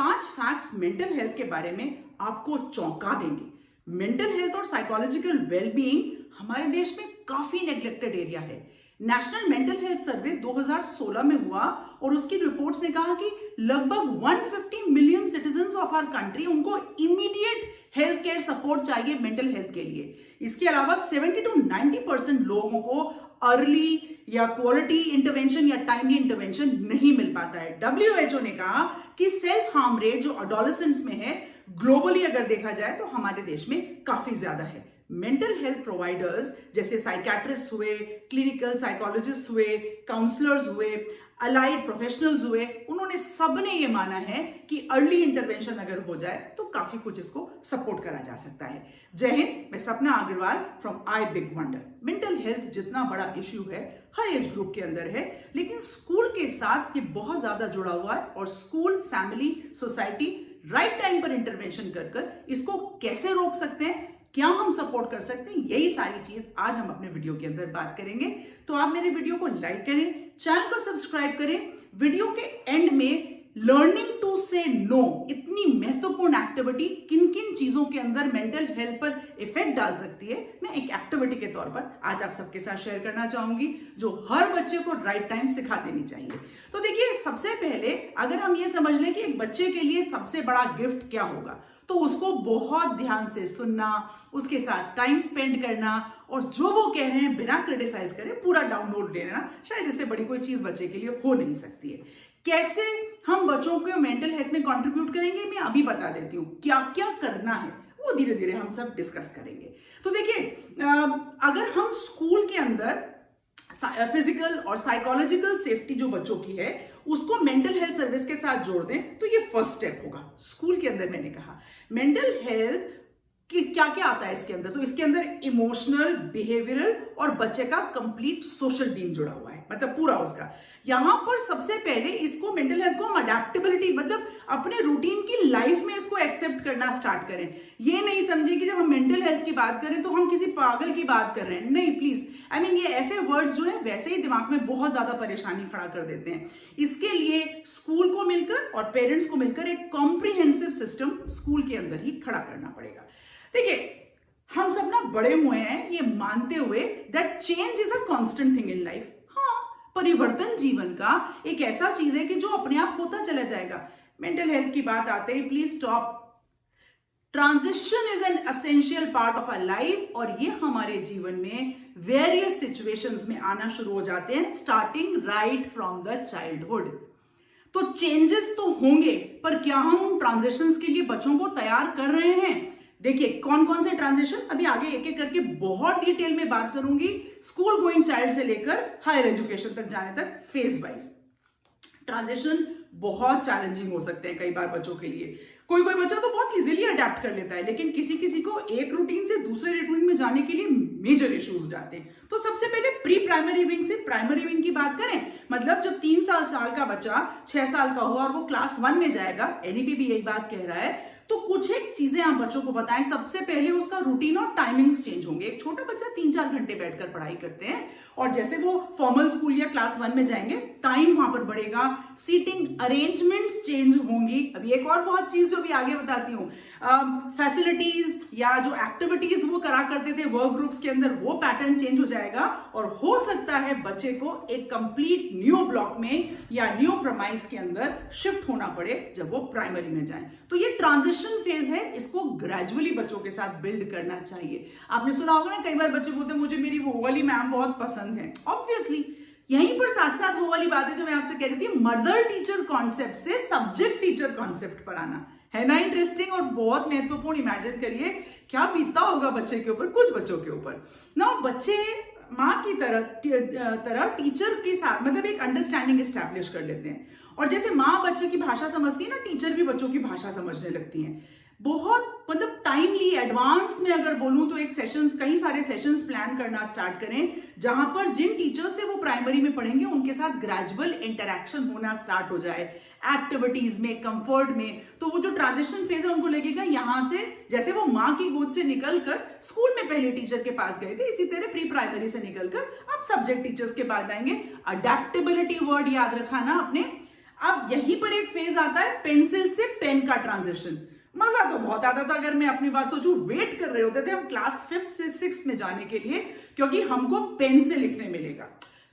5 facts mental health के बारे में आपको चौंका देंगे। मेंटल हेल्थ और साइकोलॉजिकल वेलबीइंग हमारे देश में काफी नेग्लेक्टेड एरिया है। नेशनल मेंटल हेल्थ सर्वे 2016 में हुआ और उसकी रिपोर्ट्स ने कहा कि लगभग 150 million citizens of our country उनको इमीडिएट हेल्थ केयर सपोर्ट चाहिए मेंटल हेल्थ के लिए। इसके अलावा 70 to 90% लोगों को अर्ली या क्वालिटी इंटरवेंशन या टाइमली इंटरवेंशन नहीं मिल पाता है। WHO ने कहा कि सेल्फ हार्म रेट जो एडोलेसेंट्स में है, ग्लोबली अगर देखा जाए तो हमारे देश में काफी ज्यादा है। मेंटल हेल्थ प्रोवाइडर्स जैसे साइकेट्रिस्ट हुए, क्लिनिकल साइकोलॉजिस्ट हुए, काउंसलर्स हुए, अलाइड प्रोफेशनल्स हुए, उन्होंने सबने ये माना है कि अर्ली इंटरवेंशन अगर हो जाए तो काफी कुछ इसको सपोर्ट करा जा सकता है। जय हिंद, मैं Sapna Agarwal from I big wonder. Mental health जितना बड़ा इश्यू है हर एज ग्रुप के अंदर है, लेकिन स्कूल के साथ ये बहुत ज्यादा जुड़ा हुआ है और school, family, society right time पर इंटरवेंशन कर इसको कैसे रोक सकते हैं, क्या हम सपोर्ट कर सकते हैं, यही सारी चीज आज हम अपने वीडियो के अंदर बात करेंगे। तो आप मेरे वीडियो को लाइक करें, चैनल को सब्सक्राइब करें। वीडियो के एंड में लर्निंग टू से नो, इतनी महत्वपूर्ण एक्टिविटी किन किन चीजों के अंदर मेंटल हेल्थ पर इफेक्ट डाल सकती है, मैं एक एक्टिविटी के तौर पर आज आप सबके साथ शेयर करना चाहूंगी जो हर बच्चे को राइट टाइम सिखा देनी चाहिए। तो देखिए, सबसे पहले अगर हम ये समझ लें कि एक बच्चे के लिए सबसे बड़ा गिफ्ट क्या होगा, तो उसको बहुत ध्यान से सुनना, उसके साथ टाइम स्पेंड करना और जो वो कह रहे हैं बिना क्रिटिसाइज करे पूरा डाउनलोड ले लेना, शायद इससे बड़ी कोई चीज बच्चे के लिए हो नहीं सकती है। कैसे हम बच्चों को मेंटल हेल्थ में कंट्रीब्यूट करेंगे, मैं अभी बता देती हूँ। क्या क्या करना है वो धीरे धीरे हम सब डिस्कस करेंगे। तो देखिए, अगर हम स्कूल के अंदर फिजिकल और साइकोलॉजिकल सेफ्टी जो बच्चों की है उसको मेंटल हेल्थ सर्विस के साथ जोड़ दें तो ये फर्स्ट स्टेप होगा। स्कूल के अंदर मैंने कहा मेंटल हेल्थ कि क्या क्या आता है इसके अंदर, तो इसके अंदर इमोशनल, बिहेवियरल और बच्चे का कंप्लीट सोशल बीइंग जुड़ा हुआ है, मतलब पूरा उसका। यहां पर सबसे पहले इसको मेंटल हेल्थ को हम अडेप्टेबिलिटी, मतलब अपने रूटीन की लाइफ में इसको एक्सेप्ट करना स्टार्ट करें। ये नहीं समझे कि जब हम मेंटल हेल्थ की बात करें तो हम किसी पागल की बात कर रहे हैं, नहीं प्लीज। ये ऐसे वर्ड्स जो है वैसे ही दिमाग में बहुत ज्यादा परेशानी खड़ा कर देते हैं। इसके लिए स्कूल को मिलकर और पेरेंट्स को मिलकर एक कॉम्प्रिहेंसिव सिस्टम स्कूल के अंदर ही खड़ा करना पड़ेगा। देखिए, हम सब ना बड़े हुए हैं ये मानते हुए that change is a constant thing in life. हाँ, परिवर्तन जीवन का एक ऐसा चीज है कि जो अपने आप होता चला जाएगा। मेंटल हेल्थ की बात आते ही please stop. Transition is an essential part of our life और ये हमारे जीवन में वेरियस सिचुएशंस में आना शुरू हो जाते हैं, starting right from the childhood. तो चेंजेस तो होंगे, पर क्या हम ट्रांजिशंस के लिए बच्चों को तैयार कर रहे हैं? देखिए, कौन कौन से ट्रांजिशन, अभी आगे एक एक करके बहुत डिटेल में बात करूंगी। स्कूल गोइंग चाइल्ड से लेकर हायर एजुकेशन तक जाने तक फेज वाइज ट्रांजिशन बहुत चैलेंजिंग हो सकते हैं कई बार बच्चों के लिए। कोई कोई बच्चा तो बहुत इजीली अडेप्ट कर लेता है, लेकिन किसी किसी को एक रूटीन से दूसरे रूटीन में जाने के लिए मेजर इश्यूज हो जाते हैं। तो सबसे पहले प्री प्राइमरी विंग से प्राइमरी विंग की बात करें, मतलब जब 3 साल का बच्चा 6 साल का हुआ और वो क्लास 1 में जाएगा, एनईपी भी यही बात कह रहा है, तो कुछ एक चीजें आप बच्चों को बताएं। सबसे पहले उसका रूटीन और टाइमिंग्स चेंज होंगे। एक छोटा बच्चा 3-4 घंटे बैठकर पढ़ाई करते हैं और जैसे वो फॉर्मल स्कूल या क्लास 1 में जाएंगे टाइम वहां पर बढ़ेगा, सीटिंग अरेंजमेंट्स चेंज होंगी। अभी एक और बहुत चीज जो भी आगे बताती हूँ, फैसिलिटीज या जो एक्टिविटीज वो करा करते थे वर्क ग्रुप्स के अंदर, वो पैटर्न चेंज हो जाएगा और हो सकता है बच्चे को एक कंप्लीट न्यू ब्लॉक में या न्यू प्रमाइस के अंदर शिफ्ट होना पड़े जब वो प्राइमरी में जाएं। तो ये ट्रांजिशन फेज है, इसको ग्रेजुअली बच्चों के साथ बिल्ड करना चाहिए। आपने सुना होगा ना, कई बार बच्चे बोलते हैं मुझे मेरी वो वाली मैम बहुत पसंद है। ऑब्वियसली यहीं पर साथ साथ वो वाली बात है जो मैं आपसे कह रही थी, मदर टीचर कॉन्सेप्ट से सब्जेक्ट टीचर कॉन्सेप्ट पर आना है ना इंटरेस्टिंग और बहुत महत्वपूर्ण। इमेजिन करिए क्या बीतता होगा बच्चे के ऊपर, कुछ बच्चों के ऊपर ना। बच्चे माँ की तरह टीचर के साथ मतलब एक अंडरस्टैंडिंग एस्टैब्लिश कर लेते हैं और जैसे माँ बच्चे की भाषा समझती है ना, टीचर भी बच्चों की भाषा समझने लगती हैं। बहुत मतलब टाइमली एडवांस में अगर बोलूं तो एक सेशंस, कई सारे सेशंस प्लान करना स्टार्ट करें जहां पर जिन टीचर से वो प्राइमरी में पढ़ेंगे उनके साथ ग्रेजुअल इंटरेक्शन होना स्टार्ट हो जाए, एक्टिविटीज में, कंफर्ट में। तो वो जो ट्रांजिशन फेज है उनको लगेगा यहां से जैसे वो माँ की गोद से निकलकर स्कूल में पहले टीचर के पास गए थे, इसी तरह प्री प्राइमरी से निकलकर अब सब्जेक्ट टीचर्स के पास आएंगे। अडेप्टेबिलिटी वर्ड याद रखा ना आपने। अब यहीं पर एक फेज आता है पेंसिल से पेन का ट्रांजिशन। मजा तो बहुत आता था, अगर मैं अपनी बात सोचूं, वेट कर रहे होते थे हम क्लास 5th से 6th में जाने के लिए, क्योंकि हमको पेन से लिखने मिलेगा।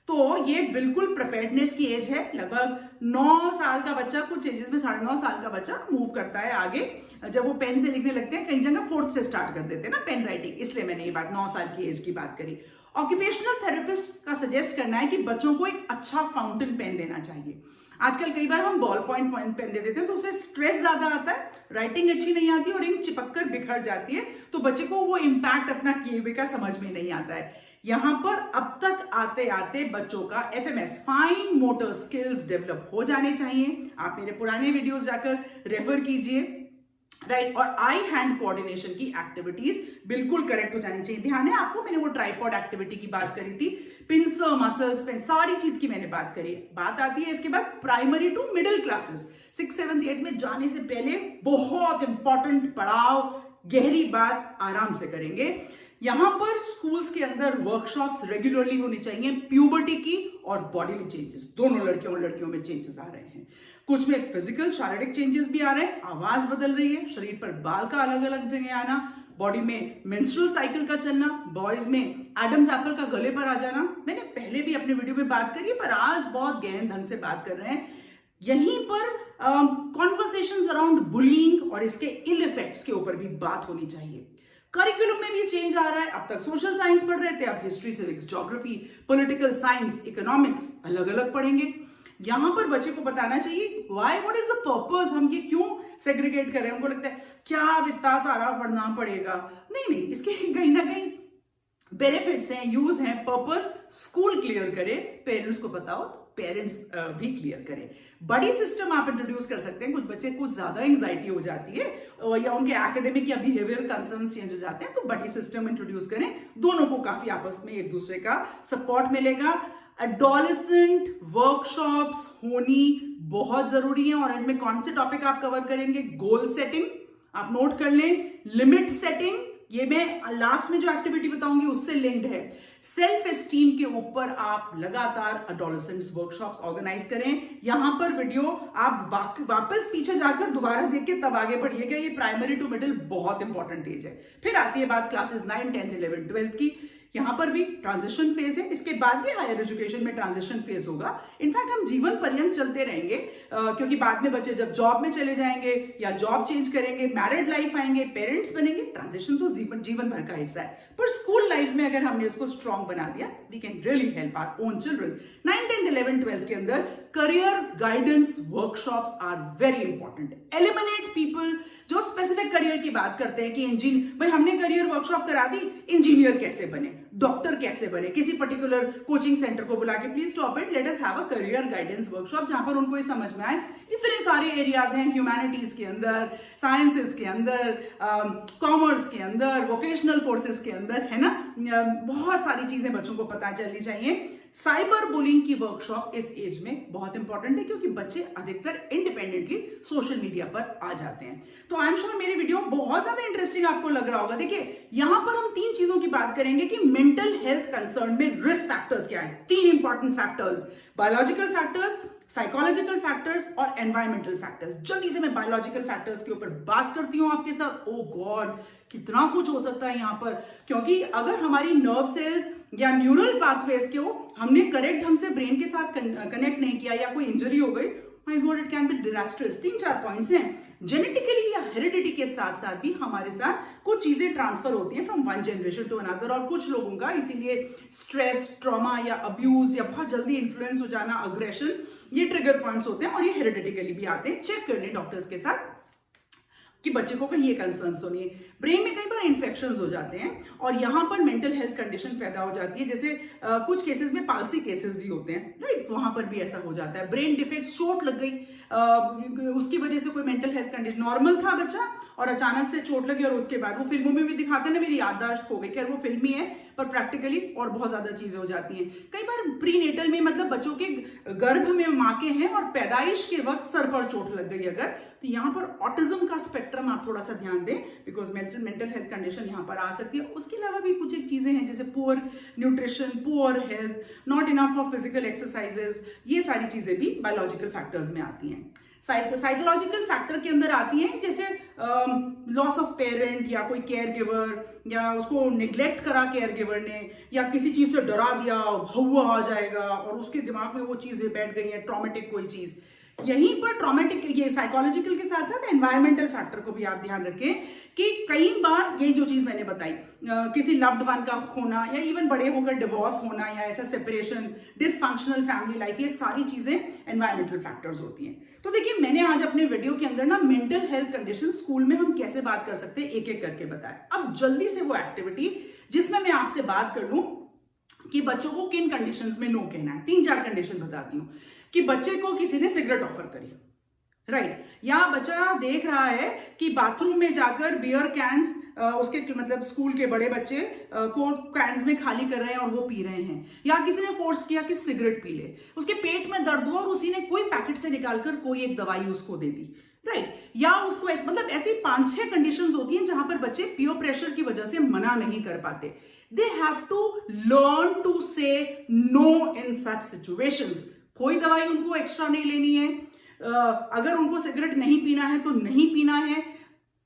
तो ये बिल्कुल प्रिपेयर्डनेस की एज है। लगभग 9 साल का बच्चा, कुछ एजेस में 9.5 साल का बच्चा मूव करता है आगे, जब वो पेन से लिखने लगते हैं। कई जगह 4th से स्टार्ट कर देते हैं ना पेन राइटिंग, इसलिए मैंने ये बात 9 साल की एज की बात करी। ऑक्यूपेशनल थेरेपिस्ट का सजेस्ट करना है कि बच्चों को एक अच्छा फाउंटेन पेन देना चाहिए। आजकल कई बार हम बॉल पॉइंट पेन दे देते हैं तो उससे स्ट्रेस ज्यादा आता है, राइटिंग अच्छी नहीं आती और इंक चिपक कर बिखर जाती है, तो बच्चे को वो इम्पैक्ट अपना किए हुए का समझ में नहीं आता है। यहां पर अब तक आते आते बच्चों का FMS fine motor skills develop हो जाने चाहिए। आप मेरे पुराने वीडियोस जाकर रेफर कीजिए, राइट। और आई हैंड कोऑर्डिनेशन की एक्टिविटीज बिल्कुल करेक्ट हो जानी चाहिए। ध्यान है आपको, मैंने वो ट्राइपॉड एक्टिविटी की बात करी थी, पिंसर, मसल्स, पेन, सारी चीज की मैंने बात करी। बात आती है इसके बाद primary to middle classes, 6th 7th 8th में जाने से पहले बहुत इंपॉर्टेंट पड़ाव, गहरी बात आराम से करेंगे। यहां पर स्कूल्स के अंदर वर्कशॉप्स रेगुलरली होनी चाहिए, प्यूबर्टी की और बॉडीली चेंजेस, दोनों लड़कियों और लड़कियों में चेंजेस आ रहे हैं। कुछ में फिजिकल शारीरिक चेंजेस भी आ रहे हैं, आवाज बदल रही है, शरीर पर बाल का अलग अलग जगह आना, बॉडी में मेंस्ट्रुअल साइकिल का चलना, बॉयज में एडम्स एप्पल का गले पर आ जाना। मैंने पहले भी अपने वीडियो में बात करी है, पर आज बहुत गहन ढंग से बात कर रहे हैं। यहीं पर कॉन्वर्सेशंस अराउंड बुलिंग और इसके इल इफेक्ट्स के ऊपर भी बात होनी चाहिए। करिकुलम में भी चेंज आ रहा है। अब तक सोशल साइंस पढ़ रहे थे, अब history, civics, geography, political science, economics अलग अलग पढ़ेंगे। यहां पर बच्चे को बताना चाहिए why, what is the purpose, हम ये क्यों सेग्रीगेट कर रहे हैं। उनको लगता है क्या अब इतना सारा पढ़ना पड़ेगा, नहीं, इसके कहीं ना कहीं बेनिफिट्स हैं, यूज हैं। पर्पस स्कूल क्लियर करे, पेरेंट्स को बताओ, पेरेंट्स भी क्लियर करें। बड़ी सिस्टम आप इंट्रोड्यूस कर सकते हैं। कुछ बच्चे कुछ ज्यादा एंग्जाइटी हो जाती है या उनके एकेडमिक या बिहेवियरल कंसर्न्स चेंज हो जाते हैं, तो बड़ी सिस्टम इंट्रोड्यूस करें, दोनों को काफी आपस में एक दूसरे का सपोर्ट मिलेगा। एडोलेसेंट वर्कशॉप्स होनी बहुत जरूरी है और इनमें कौन से टॉपिक आप कवर करेंगे? गोल सेटिंग, आप नोट कर लें, लिमिट सेटिंग, ये मैं लास्ट में जो एक्टिविटी बताऊंगी उससे लिंक्ड है। सेल्फ एस्टीम के ऊपर आप लगातार एडोलेसेंट्स वर्कशॉप्स ऑर्गेनाइज करें। यहां पर वीडियो आप वापस पीछे जाकर दोबारा देख के तब आगे बढ़िएगा। ये प्राइमरी टू मिडिल बहुत इंपॉर्टेंट एज है। फिर आती है बात क्लासेस 9, 10, 11, 12 की। यहां पर भी ट्रांजिशन फेज है, इसके बाद भी हायर एजुकेशन में ट्रांजिशन फेज होगा। इनफैक्ट हम जीवन पर्यंत चलते रहेंगे, क्योंकि बाद में बच्चे जब जॉब में चले जाएंगे या जॉब चेंज करेंगे, मैरिड लाइफ आएंगे, पेरेंट्स बनेंगे, ट्रांजिशन तो जीवन भर का हिस्सा है। पर स्कूल लाइफ में अगर हमने इसको स्ट्रॉन्ग बना दिया, we can really help our own children. 9, 10, 11, 12 के अंदर career guidance workshops are very important. Eliminate people जो स्पेसिफिक करियर की बात करते हैं कि इंजीनियर, भाई हमने करियर वर्कशॉप करा दी, इंजीनियर कैसे बने, डॉक्टर कैसे बने, किसी पर्टिकुलर कोचिंग सेंटर को बुला के please stop it, let us have a career guidance workshop, जहां पर उनको ये समझ में आए इतने सारे एरियाज हैं ह्यूमैनिटीज के अंदर, साइंसेस के अंदर, कॉमर्स के अंदर, वोकेशनल कोर्सेज के अंदर, है ना, बहुत सारी चीजें बच्चों को पता चलनी चाहिए। साइबर बुलिंग की वर्कशॉप इस एज में बहुत इंपॉर्टेंट है, क्योंकि बच्चे अधिकतर इंडिपेंडेंटली सोशल मीडिया पर आ जाते हैं। तो आई एम श्योर मेरी वीडियो बहुत ज्यादा इंटरेस्टिंग आपको लग रहा होगा। देखिए यहां पर हम 3 चीजों की बात करेंगे कि मेंटल हेल्थ कंसर्न में रिस्क फैक्टर्स क्या है। 3 important factors, biological factors, psychological factors और एनवायरमेंटल फैक्टर्स। जल्दी से मैं बायोलॉजिकल फैक्टर्स के ऊपर बात करती हूं आपके साथ। ओ गॉड, कितना कुछ हो सकता है यहां पर, क्योंकि अगर हमारी नर्व सेल्स या न्यूरल पाथवेज को हमने करेक्ट ढंग से ब्रेन के साथ कनेक्ट नहीं किया या कोई इंजरी हो गई, my God, it can be disasters. 3-4 points हैं। जेनेटिकली या हेरिडिटी के साथ साथ भी हमारे साथ कुछ चीजें ट्रांसफर होती हैं from one generation to another, और कुछ लोगों का इसीलिए स्ट्रेस, ट्रॉमा या अब्यूज या बहुत जल्दी इन्फ्लुएंस हो जाना, अग्रेशन, ये ट्रिगर पॉइंट्स होते हैं और ये हेरिडिटिकली भी आते हैं। चेक कर लें डॉक्टर्स के साथ कि बच्चे को कहीं ये कंसर्न्स तो नहीं है। ब्रेन में कई बार इन्फेक्शंस हो जाते हैं और यहाँ पर मेंटल हेल्थ कंडीशन पैदा हो जाती है, जैसे कुछ केसेस में पालसी केसेस भी होते हैं, राइट, वहां पर भी ऐसा हो जाता है। ब्रेन डिफेक्ट, चोट लग गई, उसकी वजह से कोई मेंटल हेल्थ कंडीशन, नॉर्मल था बच्चा और अचानक से चोट लगी और उसके बाद वो फिल्मों में भी दिखाते हैं ना, मेरी याददाश्त खो गई, खैर वो फिल्मी है पर प्रैक्टिकली और बहुत ज्यादा चीजें हो जाती हैं। कई बार प्रीनेटल में, मतलब बच्चों के गर्भ में माँ के हैं और पैदाइश के वक्त सर पर चोट लग गई अगर, तो यहाँ पर ऑटिज्म का स्पेक्ट्रम आप थोड़ा सा ध्यान दें, बिकॉज मेंटल हेल्थ कंडीशन यहाँ पर आ सकती है। उसके अलावा भी कुछ एक चीजें हैं जैसे poor nutrition, poor health, not enough of physical exercises, ये सारी चीजें भी बायोलॉजिकल फैक्टर्स में आती हैं। साइकोलॉजिकल फैक्टर के अंदर आती हैं जैसे लॉस ऑफ पेरेंट या कोई केयर गिवर, या उसको निग्लेक्ट करा केयर गिवर ने, या किसी चीज से डरा दिया भौवा आ जाएगा और उसके दिमाग में वो चीजें बैठ गई है, ट्रॉमेटिक कोई चीज। यहीं पर ट्रॉमेटिक, ये साइकोलॉजिकल के साथ साथ एनवायरमेंटल फैक्टर को भी आप ध्यान रखें कि कई बार ये जो चीज मैंने बताई, किसी लव्ड वन का खोना या इवन बड़े होकर डिवोर्स होना या ऐसा सेपरेशन, डिसफंक्शनल फैमिली लाइफ, ये सारी चीजें एनवायरमेंटल फैक्टर्स होती हैं। तो देखिए, मैंने आज अपने वीडियो के अंदर ना मेंटल हेल्थ कंडीशन स्कूल में हम कैसे बात कर सकते हैं एक एक करके बताया। अब जल्दी से वो एक्टिविटी जिसमें मैं आपसे बात कर लूं कि बच्चों को किन कंडीशंस में नो कहना है। 3-4 कंडीशन बताती हूँ कि बच्चे को किसी ने सिगरेट ऑफर करी, राइट, या बच्चा देख रहा है कि बाथरूम में जाकर बियर कैंस, उसके मतलब स्कूल के बड़े बच्चे को कैंस में खाली कर रहे हैं और वो पी रहे हैं, या किसी ने फोर्स किया कि सिगरेट पी ले, उसके पेट में दर्द हुआ और उसी ने कोई पैकेट से निकालकर कोई एक दवाई उसको दे दी, राइट, या उसको मतलब ऐसी 5-6 कंडीशंस होती हैं जहां पर बच्चे पीयर प्रेशर की वजह से मना नहीं कर पाते। They have to learn to say no in such situations. कोई दवाई उनको एक्स्ट्रा नहीं लेनी है, अगर उनको सिगरेट नहीं पीना है तो नहीं पीना है,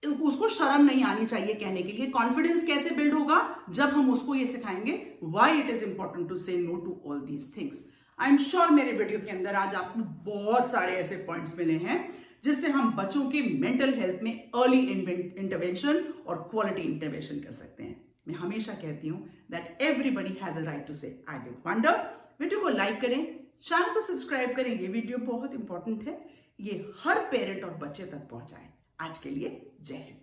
उसको शर्म नहीं आनी चाहिए कहने के लिए। कॉन्फिडेंस कैसे बिल्ड होगा? जब हम उसको ये सिखाएंगे why it is important to say no to all these things. I am sure मेरे वीडियो के अंदर आज आपको बहुत सारे ऐसे पॉइंट्स मिले हैं जिससे हम बच्चों के मेंटल हेल्थ में अर्ली इंटरवेंशन और क्वालिटी इंटरवेंशन कर सकते हैं। मैं हमेशा कहती हूं that everybody has a right to say I did wonder. Video को लाइक करें, चैनल को सब्सक्राइब करें, ये वीडियो बहुत इंपॉर्टेंट है, ये हर पेरेंट और बच्चे तक पहुंचाएं। आज के लिए जय हिंद।